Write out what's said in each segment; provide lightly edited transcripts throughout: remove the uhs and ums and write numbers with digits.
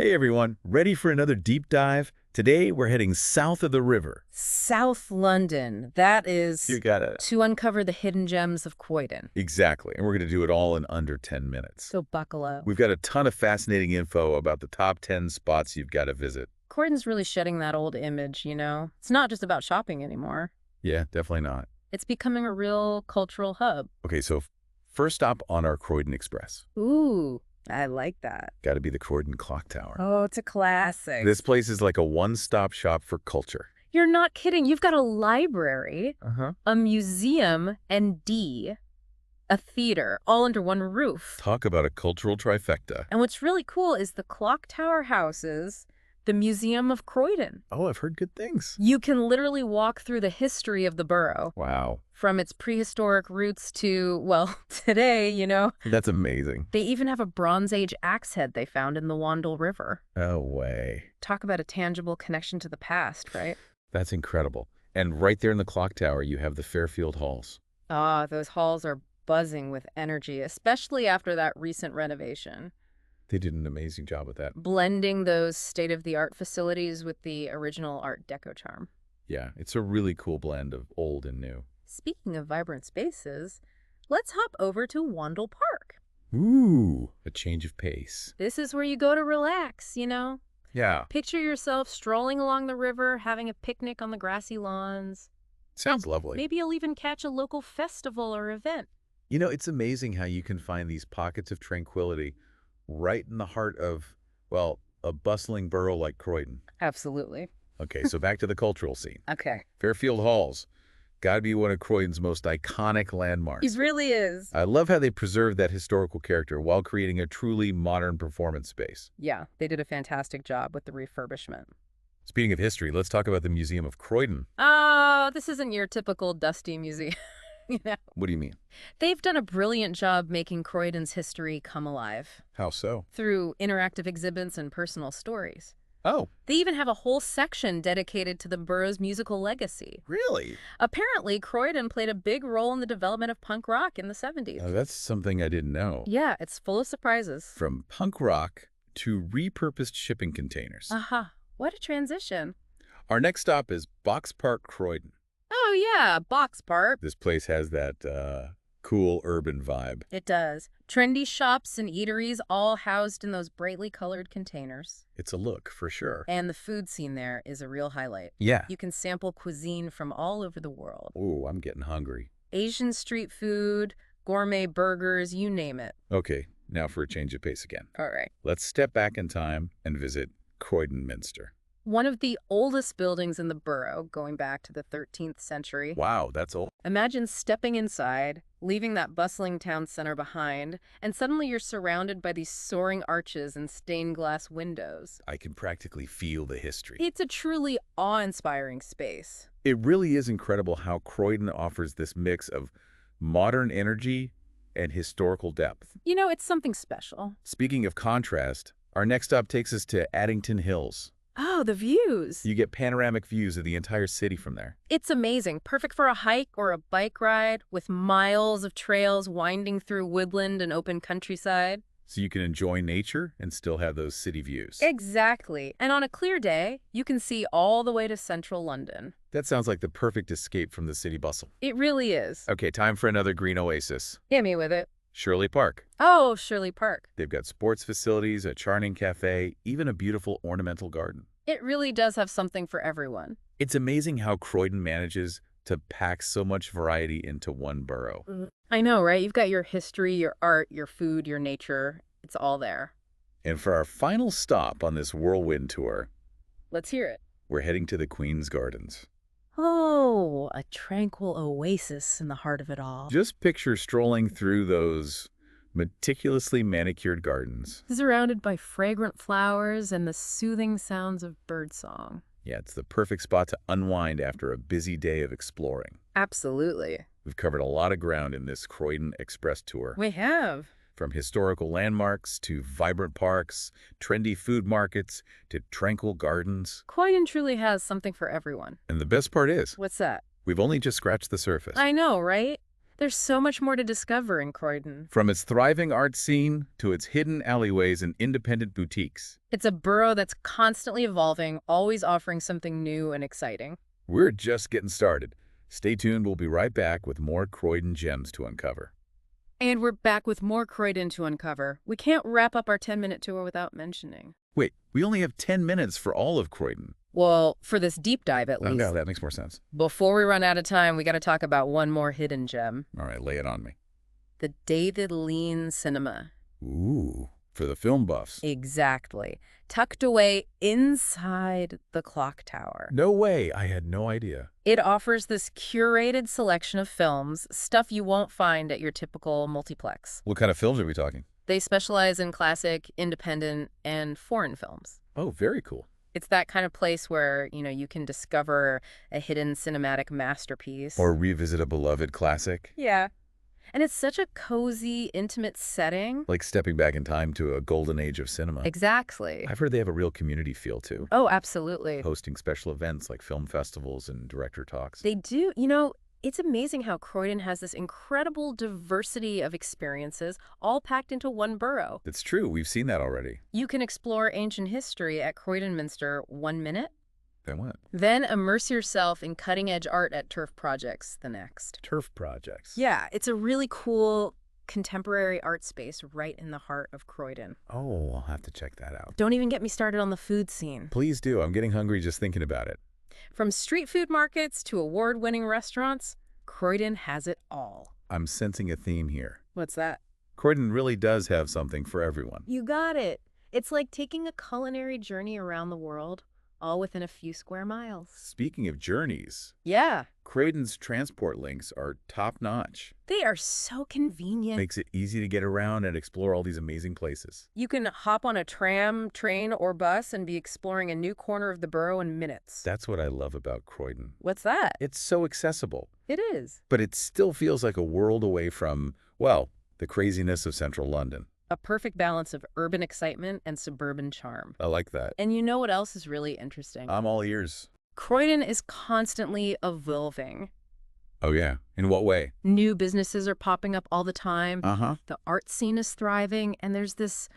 Hey everyone, ready for another deep dive? Today we're heading south of the river. South London. That You is got it. to uncover the hidden gems of Croydon. Exactly, and we're going to do it all in under 10 minutes. So buckle up. We've got a ton of fascinating info about the top 10 spots you've got to visit. Croydon's really shedding that old image, you know? It's not just about shopping anymore. Yeah, definitely not. It's becoming a real cultural hub. Okay, so first stop on our Croydon Express. Ooh, I like that. Got to be the Croydon Clock Tower. Oh, it's a classic. This place is like a one-stop shop for culture. You're not kidding. You've got a library, Uh-huh. a museum, and a theater, all under one roof. Talk about a cultural trifecta. And what's really cool is the clock tower houses the Museum of Croydon. Oh, I've heard good things. You can literally walk through the history of the borough, Wow, from its prehistoric roots to, well, today, you know. that's amazing. They even have a Bronze Age axe head they found in the Wandle River. No way. Talk about a tangible connection to the past, right? That's incredible. And right there in the clock tower, you have the Fairfield Halls. Ah, those halls are buzzing with energy, especially after that recent renovation. They did an amazing job with that. Blending those state-of-the-art facilities with the original Art Deco charm. Yeah, it's a really cool blend of old and new. Speaking of vibrant spaces, let's hop over to Wandle Park. Ooh, a change of pace. This is where you go to relax, you know? Yeah, Picture yourself strolling along the river, having a picnic on the grassy lawns. sounds lovely. Maybe you'll even catch a local festival or event. You know, it's amazing how you can find these pockets of tranquility right in the heart of, well, a bustling borough like Croydon. Absolutely. Okay, so back to the cultural scene. Okay. Fairfield Halls. Gotta be one of Croydon's most iconic landmarks. It really is. I love how they preserved that historical character while creating a truly modern performance space. Yeah, they did a fantastic job with the refurbishment. Speaking of history, let's talk about the Museum of Croydon. Oh, this isn't your typical dusty museum. You know, What do you mean? they've done a brilliant job making Croydon's history come alive How so? through interactive exhibits and personal stories. Oh, They even have a whole section dedicated to the borough's musical legacy. really? Apparently, Croydon played a big role in the development of punk rock in the 70s. Oh, that's something I didn't know. Yeah, it's full of surprises. From punk rock to repurposed shipping containers. Aha, what a transition. Our next stop is Box Park, Croydon. Oh yeah, Box Park. This place has that cool urban vibe. It does. Trendy shops and eateries all housed in those brightly colored containers. It's a look, for sure. And the food scene there is a real highlight. Yeah. You can sample cuisine from all over the world. Ooh, I'm getting hungry. Asian street food, gourmet burgers, you name it. Okay, now for a change of pace again. All right. Let's step back in time and visit Croydon Minster. One of the oldest buildings in the borough, going back to the 13th century. Wow, that's old. Imagine stepping inside, leaving that bustling town center behind, and suddenly you're surrounded by these soaring arches and stained glass windows. I can practically feel the history. It's a truly awe-inspiring space. It really is incredible how Croydon offers this mix of modern energy and historical depth. You know, it's something special. Speaking of contrast, our next stop takes us to Addington Hills. Oh, the views. You get panoramic views of the entire city from there. It's amazing. Perfect for a hike or a bike ride with miles of trails winding through woodland and open countryside. So you can enjoy nature and still have those city views. Exactly. And on a clear day, you can see all the way to central London. That sounds like the perfect escape from the city bustle. It really is. Okay, time for another green oasis. Hit me with it. Shirley Park. Oh, Shirley Park. They've got sports facilities, a charming cafe, even a beautiful ornamental garden. It really does have something for everyone. It's amazing how Croydon manages to pack so much variety into one borough. I know, right? You've got your history, your art, your food, your nature. It's all there. And for our final stop on this whirlwind tour, Let's hear it. we're heading to the Queen's Gardens. Oh, a tranquil oasis in the heart of it all. Just picture strolling through those meticulously manicured gardens. Surrounded by fragrant flowers and the soothing sounds of birdsong. Yeah, it's the perfect spot to unwind after a busy day of exploring. Absolutely. We've covered a lot of ground in this Croydon Express tour. We have. From historical landmarks to vibrant parks, trendy food markets to tranquil gardens. Croydon truly has something for everyone. And the best part is, What's that? we've only just scratched the surface. I know, right? There's so much more to discover in Croydon. From its thriving art scene to its hidden alleyways and independent boutiques. It's a borough that's constantly evolving, always offering something new and exciting. We're just getting started. Stay tuned, we'll be right back with more Croydon gems to uncover. And we're back with more Croydon to uncover. We can't wrap up our 10-minute tour without mentioning. Wait, we only have 10 minutes for all of Croydon. Well, for this deep dive at Oh, least. yeah, that makes more sense. Before we run out of time, we got to talk about one more hidden gem. All right, lay it on me. The David Lean Cinema. Ooh, for the film buffs. Exactly. Tucked away inside the clock tower. No way, I had no idea. It offers this curated selection of films, stuff you won't find at your typical multiplex. What kind of films are we talking? They specialize in classic, independent, and foreign films. Oh, very cool. It's that kind of place where, you can discover a hidden cinematic masterpiece. Or revisit a beloved classic. Yeah. And it's such a cozy, intimate setting. Like stepping back in time to a golden age of cinema. Exactly. I've heard they have a real community feel, too. Oh, absolutely. Hosting special events like film festivals and director talks. They do. It's amazing how Croydon has this incredible diversity of experiences all packed into one borough. It's true. We've seen that already. You can explore ancient history at Croydon Minster 1 minute, Then what? then immerse yourself in cutting-edge art at Turf Projects the next. Turf projects. Yeah, it's a really cool contemporary art space right in the heart of Croydon. Oh, I'll have to check that out. Don't even get me started on the food scene. Please do. I'm getting hungry just thinking about it. From street food markets to award-winning restaurants, Croydon has it all. I'm sensing a theme here. What's that? Croydon really does have something for everyone. You got it. It's like taking a culinary journey around the world, all within a few square miles. Speaking of journeys, Yeah, Croydon's transport links are top-notch. they are so convenient. Makes it easy to get around and explore all these amazing places. You can hop on a tram, train, or bus and be exploring a new corner of the borough in minutes. That's what I love about Croydon. What's that? It's so accessible, It is. but it still feels like a world away from, well, the craziness of central London. A perfect balance of urban excitement and suburban charm. I like that. And you know what else is really interesting? I'm all ears. Croydon is constantly evolving. Oh, yeah. In what way? New businesses are popping up all the time. Uh-huh. The art scene is thriving, and there's this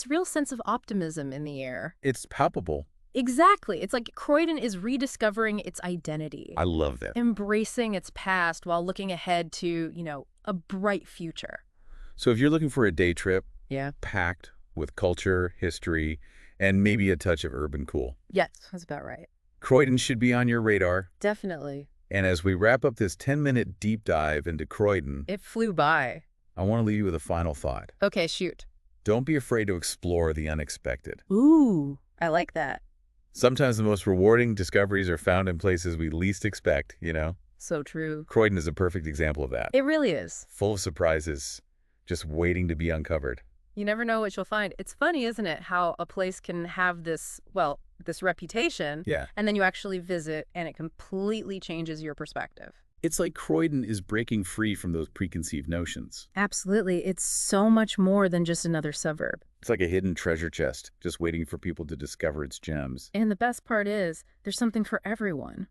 real sense of optimism in the air. It's palpable. Exactly. It's like Croydon is rediscovering its identity, I love that. embracing its past while looking ahead to, a bright future. So if you're looking for a day trip Yeah. packed with culture, history, and maybe a touch of urban cool, Yes, that's about right. Croydon should be on your radar. Definitely. And as we wrap up this 10-minute deep dive into Croydon, It flew by. I want to leave you with a final thought. Okay, shoot. Don't be afraid to explore the unexpected. Ooh, I like that. Sometimes the most rewarding discoveries are found in places we least expect, So true. Croydon is a perfect example of that. It really is. Full of surprises, just waiting to be uncovered. You never know what you'll find. It's funny, isn't it, how a place can have this reputation, Yeah. and then you actually visit, and it completely changes your perspective. It's like Croydon is breaking free from those preconceived notions. Absolutely. It's so much more than just another suburb. It's like a hidden treasure chest, just waiting for people to discover its gems. And the best part is, there's something for everyone.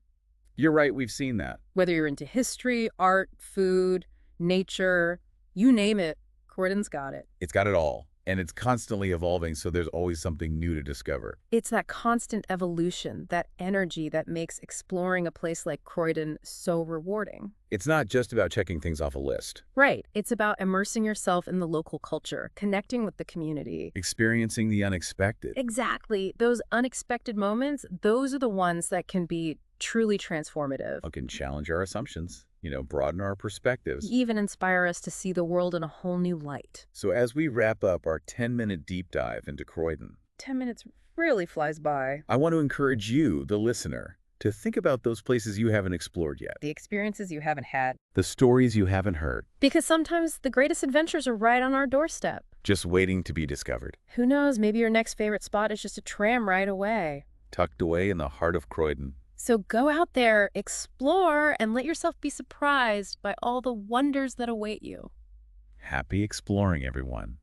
You're right, we've seen that. Whether you're into history, art, food, nature, you name it, Croydon's got it. It's got it all. And it's constantly evolving, so there's always something new to discover. It's that constant evolution, that energy that makes exploring a place like Croydon so rewarding. It's not just about checking things off a list. Right. It's about immersing yourself in the local culture, connecting with the community. Experiencing the unexpected. Exactly. Those unexpected moments, those are the ones that can be truly transformative. Can challenge our assumptions, broaden our perspectives. Even inspire us to see the world in a whole new light. So as we wrap up our 10-minute deep dive into Croydon, 10 minutes really flies by. I want to encourage you, the listener, to think about those places you haven't explored yet. The experiences you haven't had. The stories you haven't heard. Because sometimes the greatest adventures are right on our doorstep. Just waiting to be discovered. Who knows, maybe your next favorite spot is just a tram ride away. Tucked away in the heart of Croydon. So go out there, explore, and let yourself be surprised by all the wonders that await you. Happy exploring, everyone.